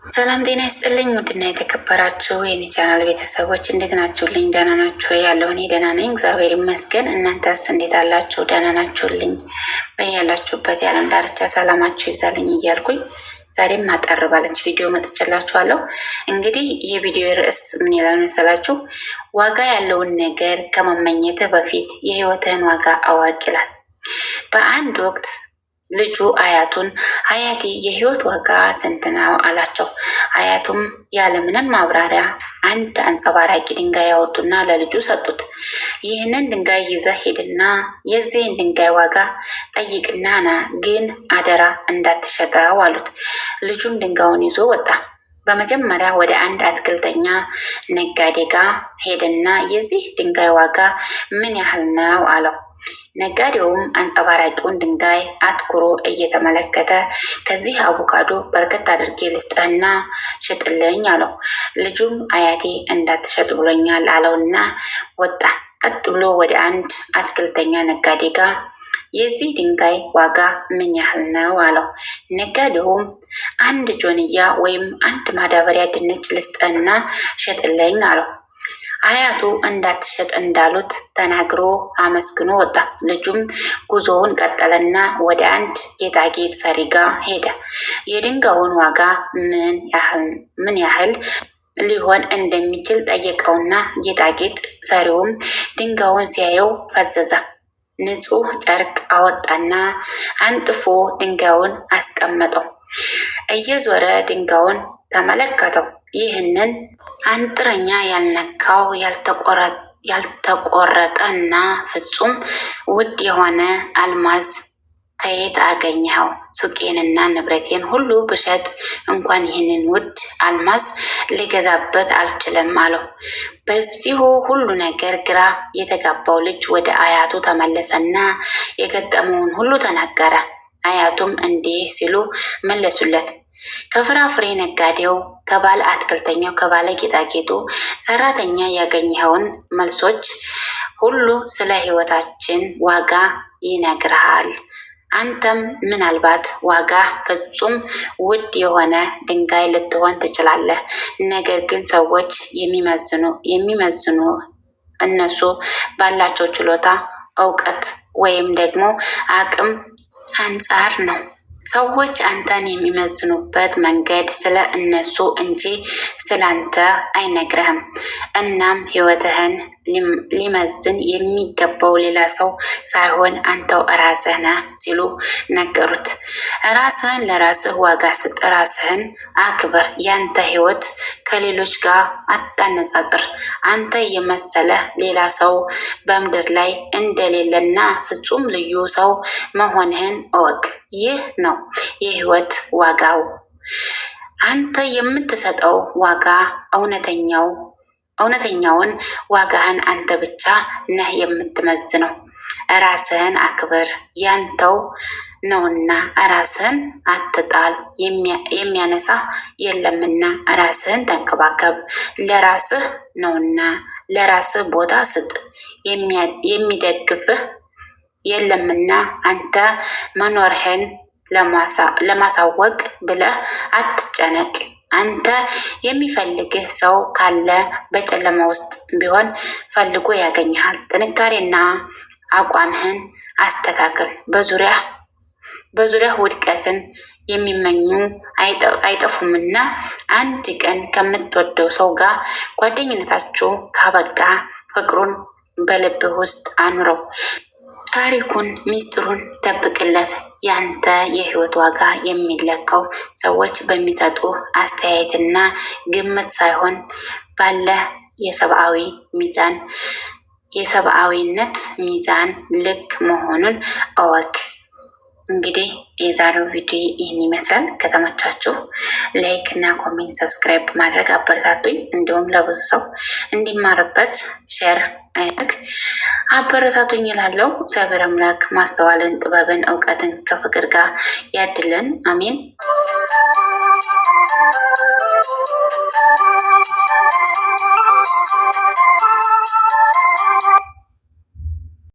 ሰላም ጤና ይስጥልኝ። ውድና የተከበራችሁ የኔ ቻናል ቤተሰቦች እንዴት ናችሁልኝ? ደህና ናችሁ? ያለው እኔ ደህና ነኝ፣ እግዚአብሔር ይመስገን። እናንተስ እንዴት አላችሁ? ደህና ናችሁልኝ? በያላችሁበት የዓለም ዳርቻ ሰላማችሁ ይብዛልኝ እያልኩኝ ዛሬም አጠር ባለች ቪዲዮ መጥቻላችኋለሁ። እንግዲህ የቪዲዮ ርዕስ ምን ይላል መሰላችሁ? ዋጋ ያለውን ነገር ከመመኘት በፊት የህይወትህን ዋጋ አዋቅ ይላል። በአንድ ወቅት ልጁ አያቱን አያቴ የህይወት ዋጋ ስንት ነው አላቸው። አያቱም ያለምንም ማብራሪያ አንድ አንጸባራቂ ድንጋይ ያወጡና ለልጁ ሰጡት። ይህንን ድንጋይ ይዘህ ሄድና የዚህን ድንጋይ ዋጋ ጠይቅና ና፣ ግን አደራ እንዳትሸጠው አሉት። ልጁም ድንጋዩን ይዞ ወጣ። በመጀመሪያ ወደ አንድ አትክልተኛ ነጋዴ ጋር ሄድና የዚህ ድንጋይ ዋጋ ምን ያህል ነው አለው። ነጋዴውም አንጸባራቂውን ድንጋይ አትኩሮ እየተመለከተ ከዚህ አቮካዶ በርከት አድርጌ ልስጥህና ሽጥልኝ አለው። ልጁም አያቴ እንዳትሸጥ ብሎኛል አለውና ወጣ። ቀጥ ብሎ ወደ አንድ አትክልተኛ ነጋዴ ጋር የዚህ ድንጋይ ዋጋ ምን ያህል ነው አለው። ነጋዴውም አንድ ጆንያ ወይም አንድ ማዳበሪያ ድንች ልስጥህና ሽጥልኝ አለው። አያቱ እንዳትሸጥ እንዳሉት ተናግሮ አመስግኖ ወጣ። ልጁም ጉዞውን ቀጠለና ወደ አንድ ጌጣጌጥ ሰሪ ጋር ሄደ። የድንጋዩን ዋጋ ምን ያህል ሊሆን እንደሚችል ጠየቀውና ጌጣጌጥ ሰሪውም ድንጋዩን ሲያየው ፈዘዘ። ንጹህ ጨርቅ አወጣና አንጥፎ ድንጋዩን አስቀመጠው። እየዞረ ድንጋዩን ተመለከተው። ይህንን አንጥረኛ ያልነካው ያልተቆረጠ እና ፍጹም ውድ የሆነ አልማዝ ከየት አገኘኸው? ሱቄንና ንብረቴን ሁሉ ብሸጥ እንኳን ይህንን ውድ አልማዝ ሊገዛበት አልችልም አለው። በዚሁ ሁሉ ነገር ግራ የተጋባው ልጅ ወደ አያቱ ተመለሰና የገጠመውን ሁሉ ተናገረ። አያቱም እንዲህ ሲሉ መለሱለት። ከፍራፍሬ ነጋዴው፣ ከባለ አትክልተኛው፣ ከባለ ጌጣጌጡ ሰራተኛ ያገኘኸውን መልሶች ሁሉ ስለ ህይወታችን ዋጋ ይነግርሃል። አንተም ምናልባት ዋጋ ፍጹም ውድ የሆነ ድንጋይ ልትሆን ትችላለህ። ነገር ግን ሰዎች የሚመዝኑ እነሱ ባላቸው ችሎታ፣ እውቀት ወይም ደግሞ አቅም አንጻር ነው። ሰዎች አንተን የሚመዝኑበት መንገድ ስለ እነሱ እንጂ ስላንተ አይነግርህም። እናም ህይወትህን ሊመዝን የሚገባው ሌላ ሰው ሳይሆን አንተው ራስህ ነህ ሲሉ ነገሩት። ራስህን ለራስህ ዋጋ ስጥ፣ ራስህን አክብር። ያንተ ህይወት ከሌሎች ጋር አታነጻጽር። አንተ የመሰለ ሌላ ሰው በምድር ላይ እንደሌለና ፍጹም ልዩ ሰው መሆንህን እወቅ። ይህ ነው የህይወት ዋጋው። አንተ የምትሰጠው ዋጋ እውነተኛውን ዋጋህን አንተ ብቻ ነህ የምትመዝነው። ራስህን አክብር፣ ያንተው ነውና ራስህን አትጣል። የሚያነሳ የለምና ራስህን ተንከባከብ። ለራስህ ነውና ለራስህ ቦታ ስጥ። የሚደግፍህ የለምና አንተ መኖርህን ለማሳወቅ ብለህ አትጨነቅ። አንተ የሚፈልግህ ሰው ካለ በጨለማ ውስጥ ቢሆን ፈልጎ ያገኝሃል። ጥንካሬና አቋምህን አስተካክል። በዙሪያ ውድቀትን የሚመኙ አይጠፉምና አንድ ቀን ከምትወደው ሰው ጋር ጓደኝነታችሁ ካበቃ ፍቅሩን በልብህ ውስጥ አኑረው። ታሪኩን፣ ሚስጥሩን ደብቅለት። ያንተ የህይወት ዋጋ የሚለካው ሰዎች በሚሰጡ አስተያየትና ግምት ሳይሆን ባለ የሰብአዊነት ሚዛን ልክ መሆኑን እወቅ። እንግዲህ የዛሬው ቪዲዮ ይህን ይመስላል። ከተመቻችሁ ላይክ እና ኮሜንት፣ ሰብስክራይብ ማድረግ አበረታቱኝ። እንዲሁም ለብዙ ሰው እንዲማርበት ሼር አበረታቱኝ እላለሁ። እግዚአብሔር አምላክ ማስተዋልን፣ ጥበብን፣ እውቀትን ከፍቅር ጋር ያድለን። አሜን።